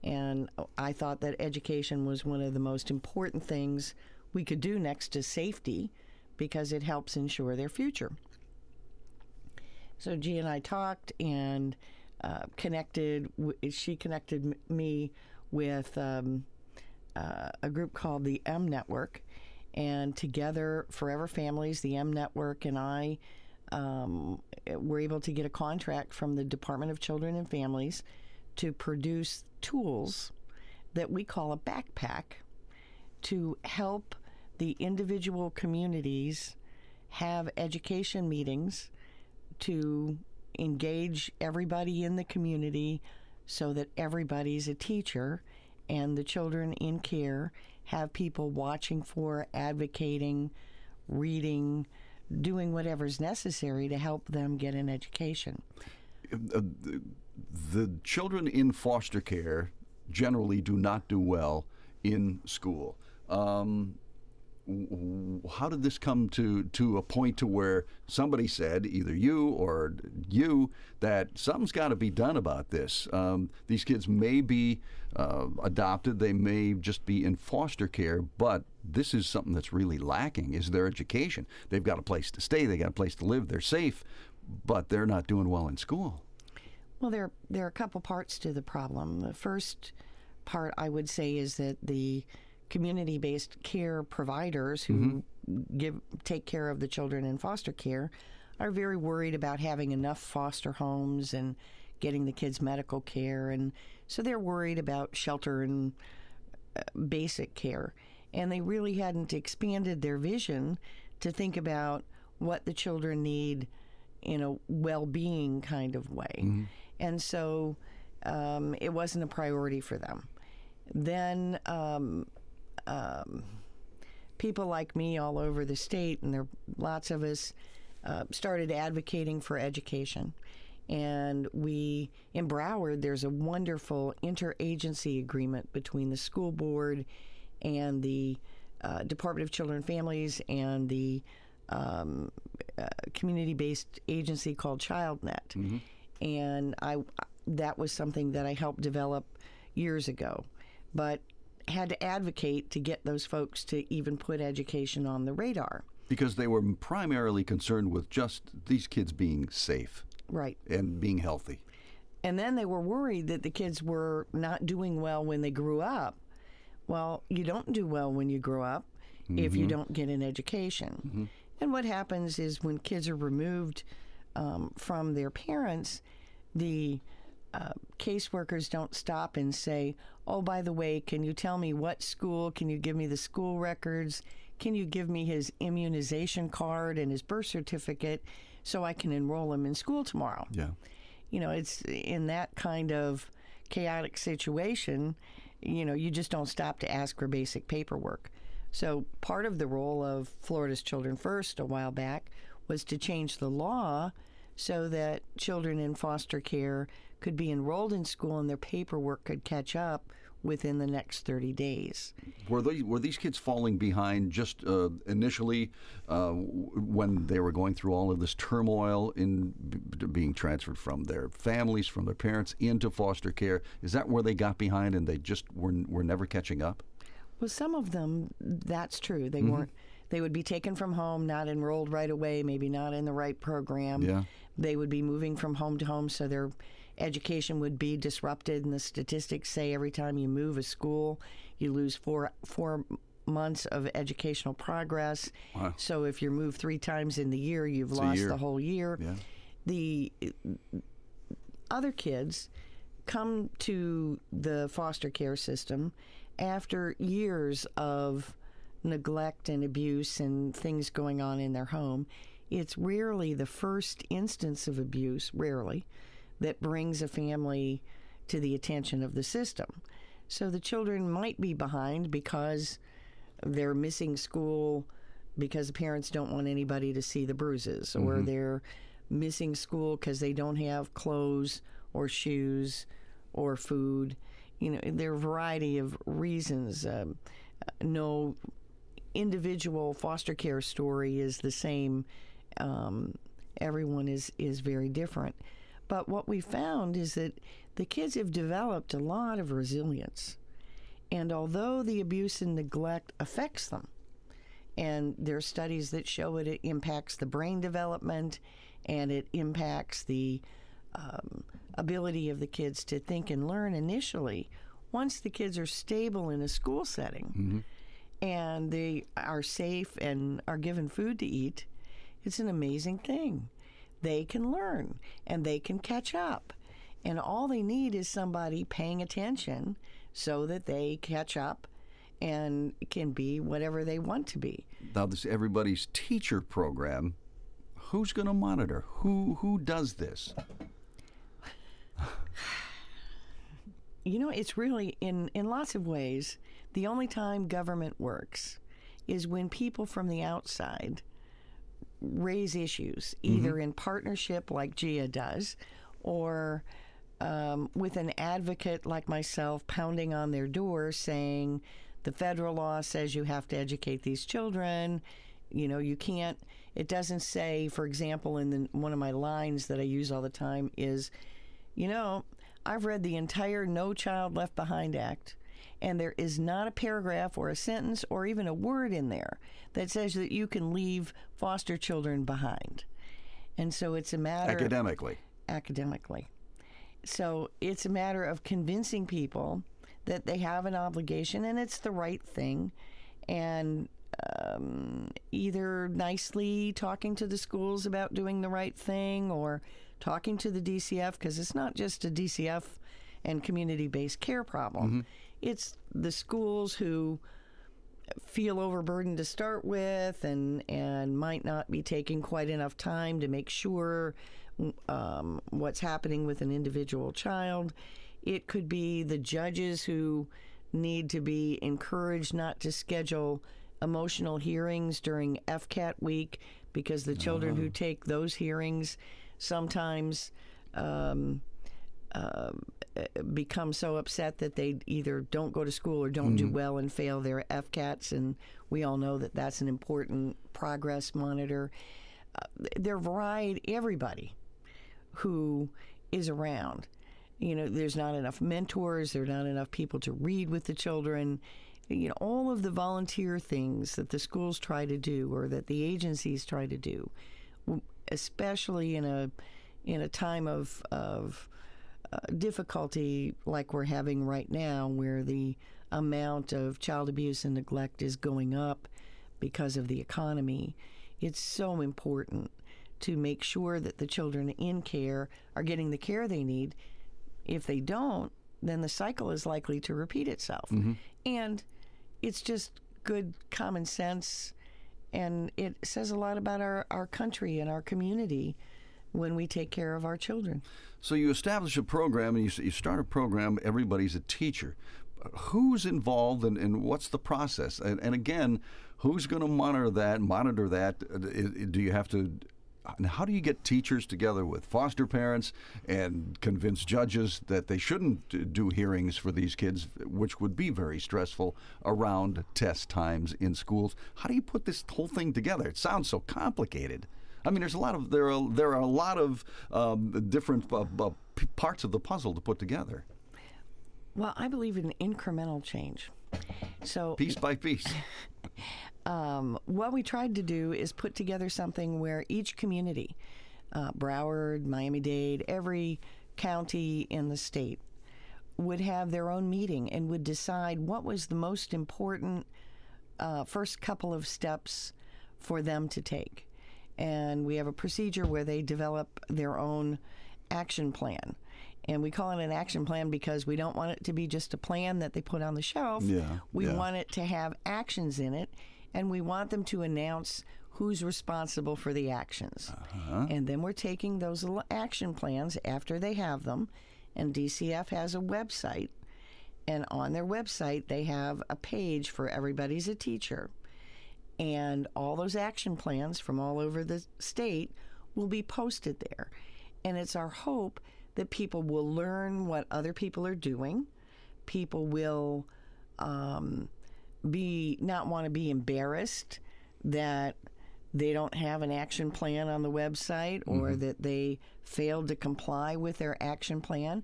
And I thought that education was one of the most important things we could do next to safety, because it helps ensure their future. So G and I talked and connected. She connected me with a group called the M Network, and together, Forever Families, the M Network, and I were able to get a contract from the Department of Children and Families to produce tools that we call a backpack to help the individual communities have education meetings to engage everybody in the community so that everybody's a teacher, and the children in care have people watching for, advocating, reading, doing whatever's necessary to help them get an education. The children in foster care generally do not do well in school. How did this come to a point to where somebody said, either you or you, that something's got to be done about this? These kids may be adopted, they may just be in foster care, but this is something that's really lacking, is their education. They've got a place to stay, they got a place to live, they're safe, but they're not doing well in school. Well, there are a couple parts to the problem. The first part, I would say, is that the community-based care providers who take care of the children in foster care are very worried about having enough foster homes and getting the kids medical care, and so they're worried about shelter and basic care, and they really hadn't expanded their vision to think about what the children need in a well-being kind of way. And so it wasn't a priority for them. Then people like me all over the state, and there are lots of us, started advocating for education. And in Broward, there's a wonderful interagency agreement between the school board and the Department of Children and Families and the community-based agency called ChildNet. And that was something that I helped develop years ago, but had to advocate to get those folks to even put education on the radar. Because they were primarily concerned with just these kids being safe. Right. And being healthy. And then they were worried that the kids were not doing well when they grew up. Well, you don't do well when you grow up if you don't get an education. And what happens is when kids are removed from their parents, the caseworkers don't stop and say, oh, by the way, can you tell me what school? Can you give me the school records? Can you give me his immunization card and his birth certificate so I can enroll him in school tomorrow? Yeah. You know, it's in that kind of chaotic situation, you know, you just don't stop to ask for basic paperwork. So part of the role of Florida's Children First a while back was to change the law so that children in foster care could be enrolled in school and their paperwork could catch up within the next 30 days. Were these kids falling behind just initially when they were going through all of this turmoil in being transferred from their families, from their parents into foster care? Is that where they got behind and they just were never catching up? Well, some of them, that's true. They weren't. They would be taken from home, not enrolled right away, maybe not in the right program. Yeah. They would be moving from home to home, so their education would be disrupted. And the statistics say every time you move a school, you lose four months of educational progress. Wow. So if you're moved 3 times in the year, you've lost the whole year. Yeah. The other kids come to the foster care system after years of neglect and abuse and things going on in their home. It's rarely the first instance of abuse, rarely, that brings a family to the attention of the system. So the children might be behind because they're missing school because the parents don't want anybody to see the bruises, or they're missing school because they don't have clothes or shoes or food. You know, there are a variety of reasons. No individual foster care story is the same. Everyone is very different. But what we found is that the kids have developed a lot of resilience. And although the abuse and neglect affects them, and there are studies that show it impacts the brain development and it impacts the ability of the kids to think and learn initially, once the kids are stable in a school setting and they are safe and are given food to eat, it's an amazing thing. They can learn and they can catch up. And all they need is somebody paying attention so that they catch up and can be whatever they want to be. Now, this Everybody's Teacher program, who's going to monitor? Who does this? You know, it's really, in lots of ways, the only time government works is when people from the outside raise issues, either in partnership like GIA does, or with an advocate like myself pounding on their door saying, the federal law says you have to educate these children. You know, you can't, it doesn't say, for example, in one of my lines that I use all the time is, you know, I've read the entire No Child Left Behind Act, and there is not a paragraph or a sentence or even a word in there that says that you can leave foster children behind. And so it's a matter... Academically. So it's a matter of convincing people that they have an obligation and it's the right thing, and either nicely talking to the schools about doing the right thing or talking to the DCF, because it's not just a DCF and community-based care problem. It's the schools who feel overburdened to start with and might not be taking quite enough time to make sure what's happening with an individual child. It could be the judges who need to be encouraged not to schedule emotional hearings during FCAT week, because the children who take those hearings sometimes become so upset that they either don't go to school or don't do well and fail their FCATs, and we all know that that's an important progress monitor. There are variety, everybody who is around. You know, there's not enough mentors, there are not enough people to read with the children. You know, all of the volunteer things that the schools try to do or that the agencies try to do, especially in a time of difficulty like we're having right now, where the amount of child abuse and neglect is going up because of the economy. It's so important to make sure that the children in care are getting the care they need. If they don't, then the cycle is likely to repeat itself. And it's just good common sense, and it says a lot about our country and our community when we take care of our children. So you establish a program, and you start a program, Everybody's a Teacher. Who's involved, and what's the process? And again, who's going to monitor that? Do you have to... How do you get teachers together with foster parents and convince judges that they shouldn't do hearings for these kids, which would be very stressful around test times in schools? How do you put this whole thing together? It sounds so complicated. I mean, there are a lot of different parts of the puzzle to put together. Well, I believe in incremental change. So piece by piece. What we tried to do is put together something where each community, Broward, Miami-Dade, every county in the state, would have their own meeting and would decide what was the most important first couple of steps for them to take. And we have a procedure where they develop their own action plan. And we call it an action plan because we don't want it to be just a plan that they put on the shelf. We want it to have actions in it, and we want them to announce who's responsible for the actions. And then we're taking those action plans after they have them, and DCF has a website, and on their website they have a page for Everybody's a Teacher. And all those action plans from all over the state will be posted there. And it's our hope that people will learn what other people are doing. People will not want to be embarrassed that they don't have an action plan on the website or that they failed to comply with their action plan,